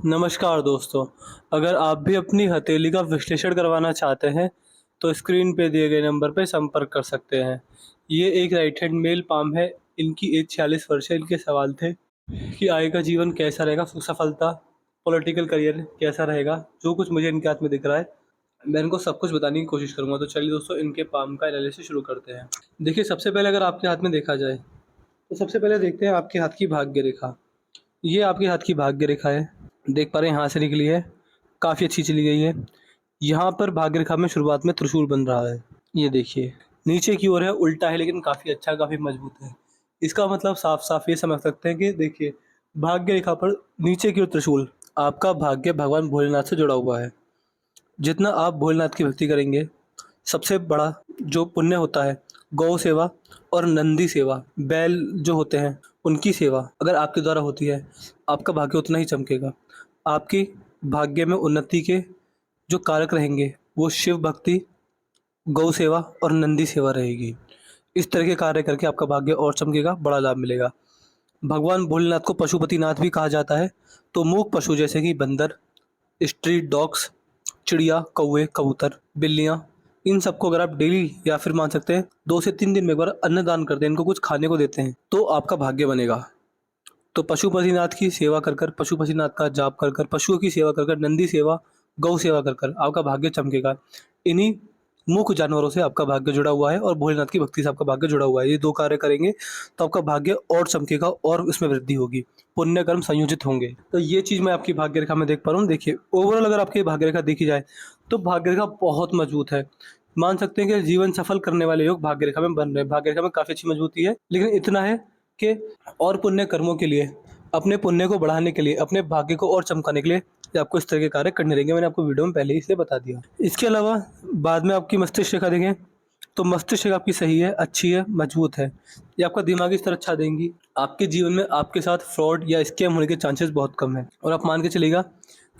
नमस्कार दोस्तों, अगर आप भी अपनी हथेली का विश्लेषण करवाना चाहते हैं, तो स्क्रीन पे दिए गए नंबर पे संपर्क कर सकते हैं। ये एक राइट हैंड मेल पाम है, इनकी एज 46 वर्ष है। इनके सवाल थे कि आगे का जीवन कैसा रहेगा, सफलता, पॉलिटिकल करियर कैसा रहेगा, जो कुछ मुझे इनके हाथ में दिख रहा है, मैं इनको सब कुछ बताने की कोशिश करूँगा। तो चलिए दोस्तों, इनके पाम का एनालिसिस शुरू करते हैं। देखिए, सबसे पहले अगर आपके हाथ में देखा जाए, तो सबसे पहले देखते हैं आपके हाथ की भाग्य रेखा। ये आपके हाथ की भाग्य रेखा है। देख पा रहे हैं, यहाँ से निकली है, काफ़ी अच्छी चली गई है। यहाँ पर भाग्य रेखा में शुरुआत में त्रिशूल बन रहा है। ये देखिए, नीचे की ओर है, उल्टा है, लेकिन काफ़ी अच्छा, काफ़ी मजबूत है। इसका मतलब साफ-साफ ये समझ सकते हैं कि देखिए, भाग्य रेखा पर नीचे की ओर त्रिशूल, आपका भाग्य भगवान भोलेनाथ से जुड़ा हुआ है। जितना आप भोलेनाथ की भक्ति करेंगे, सबसे बड़ा जो पुण्य होता है, गौ सेवा और नंदी सेवा, बैल जो होते हैं, उनकी सेवा अगर आपके द्वारा होती है, आपका भाग्य उतना ही चमकेगा। आपकी भाग्य में उन्नति के जो कारक रहेंगे, वो शिव भक्ति, गौ सेवा और नंदी सेवा रहेगी। इस तरह के कार्य करके आपका भाग्य और चमकेगा, बड़ा लाभ मिलेगा। भगवान भोलेनाथ को पशुपतिनाथ भी कहा जाता है। तो मूक पशु जैसे कि बंदर, स्ट्रीट डॉग्स, चिड़िया, कौवे, कबूतर, बिल्लियाँ, इन सबको अगर आप डेली या फिर मान सकते हैं 2 से 3 दिन में एक बार अन्नदान करते हैं, इनको कुछ खाने को देते हैं, तो आपका भाग्य बनेगा। तो पशुपतिनाथ की सेवा कर कर, पशुपतिनाथ का जाप कर कर, पशुओं की सेवा कर कर, नंदी सेवा, गौ सेवा कर कर आपका भाग्य चमकेगा। इन्हीं मूक जानवरों से आपका भाग्य जुड़ा हुआ है और भोलेनाथ की भक्ति से आपका भाग्य जुड़ा हुआ है। ये 2 कार्य करेंगे तो आपका भाग्य और चमकेगा और इसमें वृद्धि होगी, पुण्य कर्म संयोजित होंगे। तो ये चीज़ मैं आपकी भाग्य रेखा में देख पा रहा हूँ। देखिए, ओवरऑल अगर आपकी भाग्य रेखा देखी जाए, तो भाग्य रेखा बहुत मजबूत है। मान सकते हैं कि जीवन सफल करने वाले योग भाग्य रेखा में बन रहे हैं। भाग्य रेखा में काफ़ी अच्छी मजबूती है, लेकिन इतना है कि और पुण्य कर्मों के लिए, अपने पुण्य को बढ़ाने के लिए, अपने भाग्य को और चमकाने के लिए आपको इस तरह के कार्य करने रहेंगे। मैंने आपको वीडियो में पहले ही इसलिए बता दिया। इसके अलावा बाद में आपकी मस्तिष्क रेखा देखें, तो मस्तिष्क रेखा आपकी सही है, अच्छी है, मजबूत है। ये आपका दिमागी स्तर अच्छा देंगी। आपके जीवन में आपके साथ फ्रॉड या स्कैम होने के चांसेस बहुत कम हैं, और आप मान के चलिएगा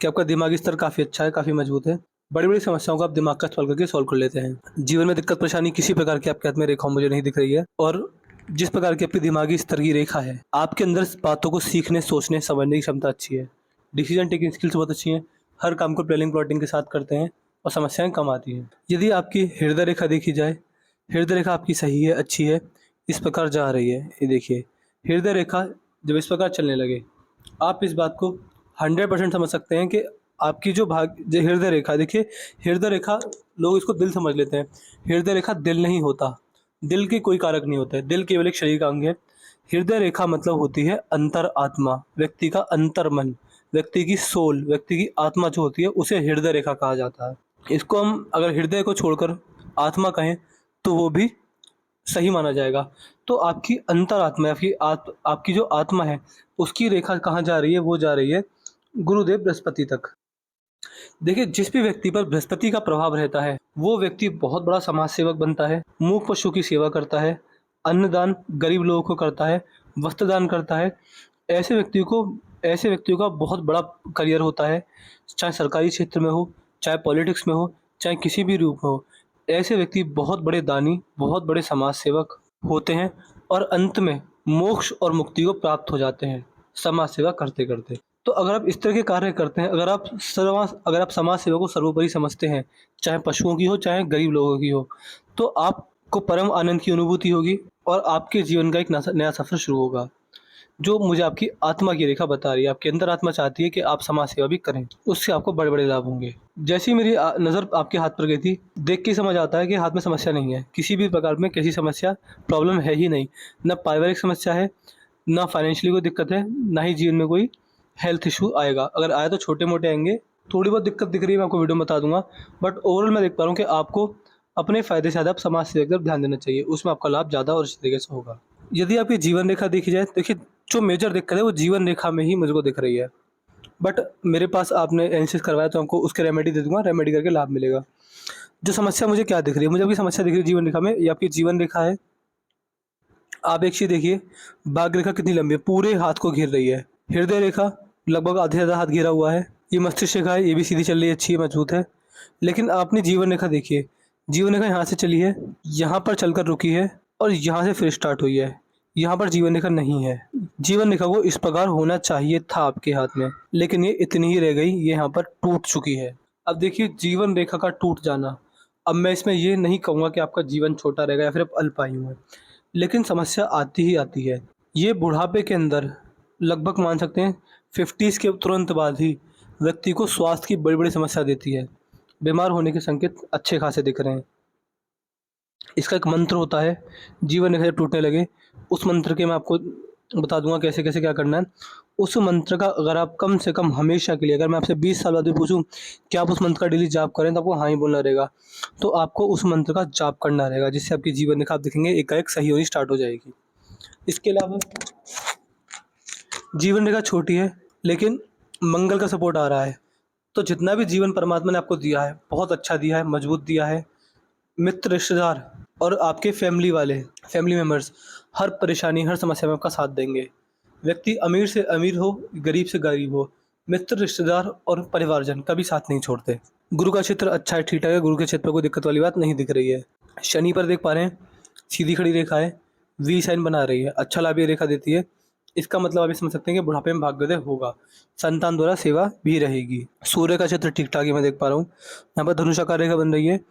कि आपका दिमागी स्तर काफ़ी अच्छा है, काफ़ी मजबूत है। बड़ी-बड़ी समस्याओं को आप दिमाग का इस्तेमाल करके सॉल्व कर लेते हैं। जीवन में दिक्कत परेशानी किसी प्रकार की आपके हाथ में रेखा मुझे नहीं दिख रही है, और जिस प्रकार की आपकी दिमागी स्तर की रेखा है, आपके अंदर बातों को सीखने, सोचने, समझने की क्षमता अच्छी है। डिसीजन टेकिंग स्किल्स बहुत अच्छी हैं। हर काम को प्लानिंग प्लॉटिंग के साथ करते हैं और समस्याएं कम आती हैं। यदि आपकी हृदय रेखा देखी जाए, हृदय रेखा आपकी सही है, अच्छी है, इस प्रकार जा रही है। ये देखिए, हृदय रेखा जब इस प्रकार चलने लगे, आप इस बात को 100% समझ सकते हैं कि आपकी जो हृदय रेखा, देखिए, हृदय रेखा, लोग इसको दिल समझ लेते हैं। हृदय रेखा दिल नहीं होता, दिल के कोई कारक नहीं होता है, दिल केवल एक शरीर का अंग है। हृदय रेखा मतलब होती है अंतर आत्मा, व्यक्ति का अंतर मन, व्यक्ति की सोल, व्यक्ति की आत्मा जो होती है, उसे हृदय रेखा कहा जाता है। इसको हम अगर हृदय को छोड़कर आत्मा कहें, तो वो भी सही माना जाएगा। तो आपकी अंतरात्मा, आपकी जो आत्मा है, उसकी रेखा कहाँ जा रही है? वो जा रही है गुरुदेव बृहस्पति तक। देखिए, जिस भी व्यक्ति पर बृहस्पति का प्रभाव रहता है, वो व्यक्ति बहुत बड़ा समाज सेवक बनता है, मूक पशु की सेवा करता है, अन्नदान गरीब लोगों को करता है, वस्त्रदान करता है। ऐसे व्यक्तियों को ऐसे व्यक्तियों का बहुत बड़ा करियर होता है, चाहे सरकारी क्षेत्र में हो, चाहे पॉलिटिक्स में हो, चाहे किसी भी रूप में हो। ऐसे व्यक्ति बहुत बड़े दानी, बहुत बड़े समाज सेवक होते हैं, और अंत में मोक्ष और मुक्ति को प्राप्त हो जाते हैं, समाज सेवा करते-करते। तो अगर आप इस तरह के कार्य करते हैं, अगर आप समाज सेवा को सर्वोपरि समझते हैं, चाहे पशुओं की हो, चाहे गरीब लोगों की हो, तो आपको परम आनंद की अनुभूति होगी और आपके जीवन का एक नया सफ़र शुरू होगा। जो मुझे आपकी आत्मा की रेखा बता रही है, आपकी अंतरात्मा चाहती है कि आप समाज सेवा भी करें, उससे आपको बड़े-बड़े लाभ होंगे। जैसे ही मेरी नज़र आपके हाथ पर गई थी, देख के ही समझ आता है कि हाथ में समस्या नहीं है। किसी भी प्रकार में कैसी समस्या, प्रॉब्लम है ही नहीं। ना पारिवारिक समस्या है, ना फाइनेंशियली कोई दिक्कत है, ना ही जीवन में कोई हेल्थ इश्यू आएगा। अगर आए तो छोटे-मोटे आएँगे। थोड़ी बहुत दिक्कत दिख रही है, मैं आपको वीडियो में बता दूँगा। बट ओवरऑल मैं देख पा रहा हूँ कि आपको अपने फ़ायदे से ज़्यादा आप समाज सेवा की तरफ ध्यान देना चाहिए। उसमें आपका लाभ ज़्यादा और अच्छी तरीके से होगा। यदि आपकी जीवन रेखा देखी जाए, देखिए, जो मेजर दिक्कत है वो जीवन रेखा में ही मुझको दिख रही है। बट मेरे पास आपने एनालिसिस करवाया, तो आपको उसके रेमेडी दे दूँगा, रेमेडी करके लाभ मिलेगा। जो समस्या मुझे क्या दिख रही है? मुझे आपकी समस्या दिख रही है जीवन रेखा में, ये आपकी जीवन रेखा है। आप एक चीज़ देखिए, भाग्य रेखा कितनी लंबी है, पूरे हाथ को घेर रही है। हृदय रेखा लगभग आधे से ज़्यादा हाथ घेरा हुआ है। ये मस्तिष्क रेखा है, ये भी सीधी चल रही है, अच्छी है, मजबूत है। लेकिन आप अपनी जीवन रेखा देखिए, जीवन रेखा यहाँ से चली है, यहाँ पर चलकर रुकी है और यहाँ से फिर स्टार्ट हुई है। यहाँ पर जीवन रेखा नहीं है। जीवन रेखा को इस प्रकार होना चाहिए था आपके हाथ में, लेकिन ये इतनी ही रह गई, ये यहाँ पर टूट चुकी है। अब देखिए जीवन रेखा का टूट जाना, अब मैं इसमें ये नहीं कहूँगा कि आपका जीवन छोटा रहेगा या फिर आप अल्पायु हैं, लेकिन समस्या आती ही आती है। ये बुढ़ापे के अंदर लगभग मान सकते हैं 50s के तुरंत बाद ही व्यक्ति को स्वास्थ्य की बड़ी-बड़ी समस्या देती है। बीमार होने के संकेत अच्छे खासे दिख रहे हैं। इसका एक मंत्र होता है, जीवन रेखा जब टूटने लगे, उस मंत्र के मैं आपको बता दूँगा कैसे-कैसे क्या करना है। उस मंत्र का अगर आप कम से कम हमेशा के लिए, अगर मैं आपसे 20 साल बाद भी पूछूँ कि आप उस मंत्र का डेली जाप करें, तो आपको हाँ ही बोलना रहेगा। तो आपको उस मंत्र का जाप करना रहेगा, जिससे आपकी जीवन रेखा आप देखेंगे एकाएक सही होनी स्टार्ट हो जाएगी। इसके अलावा जीवन रेखा छोटी है, लेकिन मंगल का सपोर्ट आ रहा है, तो जितना भी जीवन परमात्मा ने आपको दिया है, बहुत अच्छा दिया है, मजबूत दिया है। मित्र, रिश्तेदार और आपके फैमिली वाले, फैमिली मेंबर्स हर परेशानी, हर समस्या में आपका साथ देंगे। व्यक्ति अमीर से अमीर हो, गरीब से गरीब हो, मित्र, रिश्तेदार और परिवारजन कभी साथ नहीं छोड़ते। गुरु का क्षेत्र अच्छा है, ठीक-ठाक है, गुरु के क्षेत्र पर कोई दिक्कत वाली बात नहीं दिख रही है। शनि पर देख पा रहे हैं, सीधी खड़ी रेखा है, वी साइन बना रही है, अच्छा लाभ ये रेखा देती है। इसका मतलब आप ये समझ सकते हैं कि बुढ़ापे में भाग्योदय होगा, संतान द्वारा सेवा भी रहेगी। सूर्य का क्षेत्र ठीक-ठाक ही मैं देख पा रहा हूँ। यहाँ पर धनुषाकार रेखा बन रही है,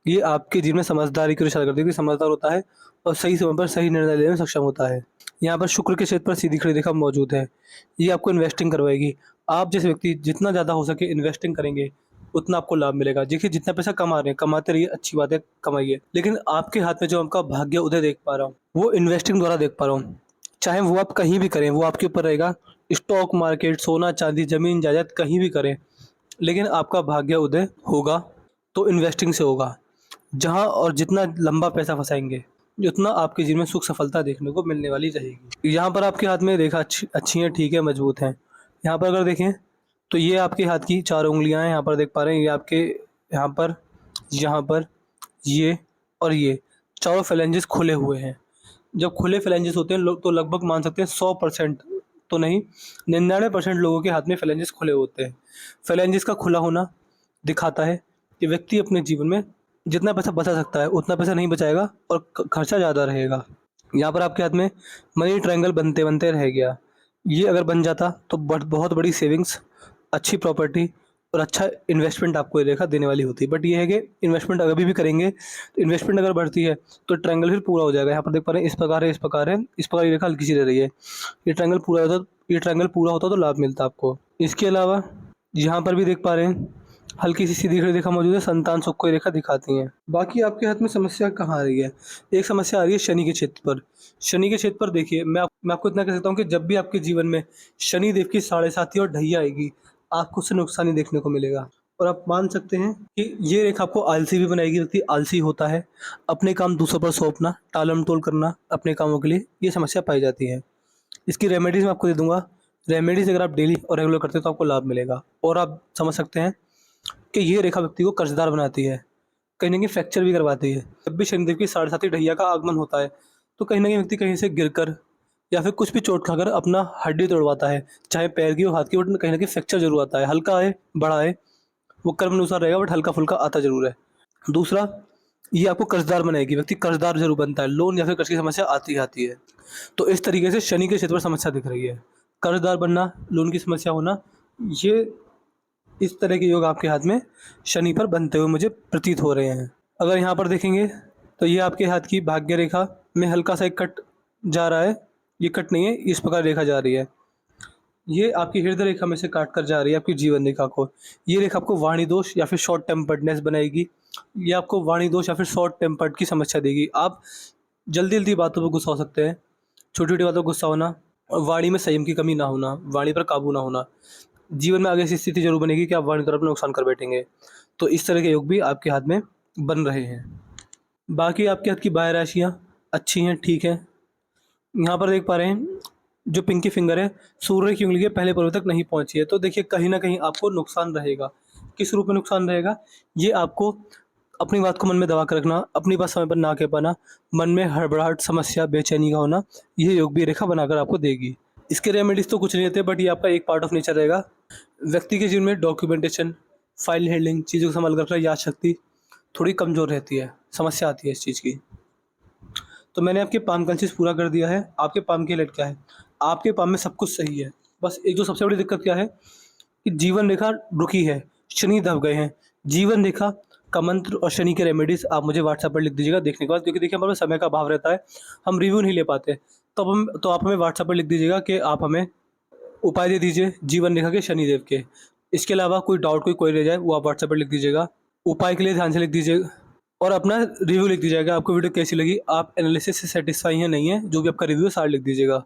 ये आपके जीवन में समझदारी की ओर इशारा करती है कि समझदार होता है और सही समय पर सही निर्णय लेने में सक्षम होता है। यहाँ पर शुक्र के क्षेत्र पर सीधी खड़ी रेखा मौजूद है, ये आपको इन्वेस्टिंग करवाएगी। आप जैसे व्यक्ति जितना ज़्यादा हो सके इन्वेस्टिंग करेंगे, उतना आपको लाभ मिलेगा। देखिए जितना पैसा कमा रहे हैं, कमाते रहिए, अच्छी बात है, कमाइए। लेकिन आपके हाथ में जो आपका भाग्य उदय देख पा रहा हूँ, वो इन्वेस्टिंग द्वारा देख पा रहा हूँ। चाहे वो आप कहीं भी करें, वो आपके ऊपर रहेगा। स्टॉक मार्केट, सोना चांदी, ज़मीन जायदाद कहीं भी करें, लेकिन आपका भाग्य उदय होगा तो इन्वेस्टिंग से होगा। जहाँ और जितना लंबा पैसा फँसाएँगे, उतना आपके जीवन में सुख सफलता देखने को मिलने वाली रहेगी। यहाँ पर आपके हाथ में रेखा अच्छी हैं, ठीक है, मजबूत हैं। यहाँ पर अगर देखें तो ये आपके हाथ की 4 उँगलियाँ हैं, यहाँ पर देख पा रहे हैं, ये आपके यहाँ पर, ये और ये चारों फेलेंजेस खुले हुए हैं। जब खुले फेलेंजेस होते हैं लोग, तो लगभग मान सकते हैं 100% तो नहीं, 99% लोगों के हाथ में फेलेंजेस खुले होते हैं। फेलेंजेस का खुला होना दिखाता है कि व्यक्ति अपने जीवन में जितना पैसा बचा सकता है, उतना पैसा नहीं बचाएगा और खर्चा ज़्यादा रहेगा। यहाँ पर आपके हाथ में मनी ट्रायंगल बनते-बनते रह गया। ये अगर बन जाता तो बहुत बड़ी सेविंग्स, अच्छी प्रॉपर्टी और अच्छा इन्वेस्टमेंट आपको ये रेखा देने वाली होती है। बट ये है कि इन्वेस्टमेंट अभी भी करेंगे, तो इन्वेस्टमेंट अगर बढ़ती है तो ट्रायंगल फिर पूरा हो जाएगा। यहाँ पर देख पा रहे हैं, इस प्रकार है, इस प्रकार है, इस प्रकार ये रेखा हल्की सी रह रही है। ये ट्रायंगल पूरा होता तो लाभ मिलता आपको। इसके अलावा यहाँ पर भी देख पा रहे हैं, हल्की सी सीधी खड़ी रेखा मौजूद है, संतान सुख को ये रेखा दिखाती हैं। बाकी आपके हाथ में समस्या कहाँ आ रही है? एक समस्या आ रही है शनि के क्षेत्र पर। शनि के क्षेत्र पर देखिए, मैं आपको इतना कह सकता हूँ कि जब भी आपके जीवन में शनि देव की साढ़े साती और ढैया आएगी, आपको उससे नुकसान ही देखने को मिलेगा। और आप मान सकते हैं कि ये रेखा आपको आलसी भी बनाएगी। व्यक्ति आलसी होता है, अपने काम दूसरों पर सौंपना, टालम-टोल करना अपने कामों के लिए, ये समस्या पाई जाती है। इसकी रेमेडीज़ मैं आपको दे दूँगा। रेमेडीज़ अगर आप डेली और रेगुलर करते हैं तो आपको लाभ मिलेगा। और आप समझ सकते हैं कि ये रेखा व्यक्ति को कर्जदार बनाती है, कहीं न कहीं फ्रैक्चर भी करवाती है। जब भी शनिदेव की साढ़े साती ढैया का आगमन होता है, तो कहीं न कहीं व्यक्ति कहीं से गिरकर या फिर कुछ भी चोट खाकर अपना हड्डी तोड़वाता है, चाहे पैर की हो, हाथ की हो, बट कहीं न कहीं फ्रैक्चर ज़रूर आता है। हल्का आए, बड़ा आए, वो कर्म अनुसार रहेगा, बट हल्का-फुल्का आता ज़रूर है। दूसरा, ये आपको कर्जदार बनाएगी, व्यक्ति कर्जदार ज़रूर बनता है, लोन या फिर कर्ज की समस्या आती ही आती है। तो इस तरीके से शनि के क्षेत्र पर समस्या दिख रही है। कर्जदार बनना, लोन की समस्या होना, ये इस तरह के योग आपके हाथ में शनि पर बनते हुए मुझे प्रतीत हो रहे हैं। अगर यहाँ पर देखेंगे तो ये आपके हाथ की भाग्य रेखा में हल्का सा एक कट जा रहा है। ये कट नहीं है, इस प्रकार रेखा जा रही है। ये आपकी हृदय रेखा में से काट कर जा रही है आपकी जीवन रेखा को। ये रेखा आपको वाणी दोष या फिर शॉर्ट टेम्पर्डनेस बनाएगी। ये आपको वाणी दोष या फिर शॉर्ट टेम्पर्ड की समस्या देगी। आप जल्दी-जल्दी बातों पे गुस्सा हो सकते हैं। छोटी-छोटी बातों पे गुस्सा होना और वाणी में संयम की कमी ना होना, वाणी पर काबू ना होना। जीवन में आगे ऐसी स्थिति ज़रूर बनेगी कि आप वाणी द्वारा अपना नुकसान कर बैठेंगे। तो इस तरह के योग भी आपके हाथ में बन रहे हैं। बाकी आपके हाथ की बाह्य राशियाँ अच्छी हैं, ठीक हैं। यहाँ पर देख पा रहे हैं, जो पिंकी फिंगर है, सूर्य की उँगली के पहले पर्व तक नहीं पहुँची है। तो देखिए कहीं न कहीं आपको नुकसान रहेगा। किस रूप में नुकसान रहेगा? ये आपको अपनी बात को मन में दबा कर रखना, अपनी बात समय पर ना कह पाना, मन में हड़बड़ाहट, समस्या, बेचैनी का होना, ये योग भी रेखा बनाकर आपको देगी। इसके रेमेडीज़ तो कुछ नहीं होते, बट ये आपका एक पार्ट ऑफ नेचर रहेगा। व्यक्ति के जीवन में डॉक्यूमेंटेशन, फाइल हैंडलिंग, चीज़ों को सँभाल कर रखना, याद शक्ति थोड़ी कमज़ोर रहती है, समस्या आती है इस चीज़ की। तो मैंने आपके पाम कंसिस पूरा कर दिया है। आपके पाम की हालत क्या है? आपके पाम में सब कुछ सही है। बस एक जो सबसे बड़ी दिक्कत क्या है कि जीवन रेखा रुकी है, शनि दब गए हैं। जीवन रेखा का मंत्र और शनि के रेमेडीज़ आप मुझे व्हाट्सएप पर लिख दीजिएगा देखने के बाद, क्योंकि देखिए हमारे पास समय का अभाव रहता है, हम रिव्यू नहीं ले पाते। तो आप हमें व्हाट्सएप पर लिख दीजिएगा कि आप हमें उपाय दे दीजिए जीवन रेखा के शनिदेव के। इसके अलावा कोई डाउट, कोई क्वेरी रह जाए, वो आप व्हाट्सएप पर लिख दीजिएगा। उपाय के लिए ध्यान से लिख दीजिएगा और अपना रिव्यू लिख दीजिएगा। आपको वीडियो कैसी लगी, आप एनालिसिस से सेटिस्फाई हैं नहीं है, जो भी आपका रिव्यू है सारा लिख दीजिएगा।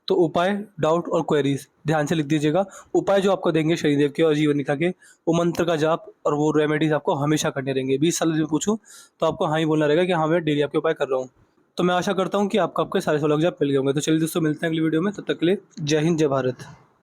तो उपाय, डाउट और क्वेरीज ध्यान से लिख दीजिएगा। उपाय जो आपको देंगे शनिदेव के और जीवन रेखा के, वो मंत्र का जाप और वो रेमेडीज आपको हमेशा करने रहेंगे। 20 साल में पूछूं तो आपको हाँ ही बोलना रहेगा कि हाँ मैं डेली आपके उपाय कर रहा हूँ। तो मैं आशा करता हूँ कि आपको आपके सारे सवालों के जवाब मिल गए होंगे। तो चलिए दोस्तों, मिलते हैं अगली वीडियो में। तब तक के लिए जय हिंद, जय भारत।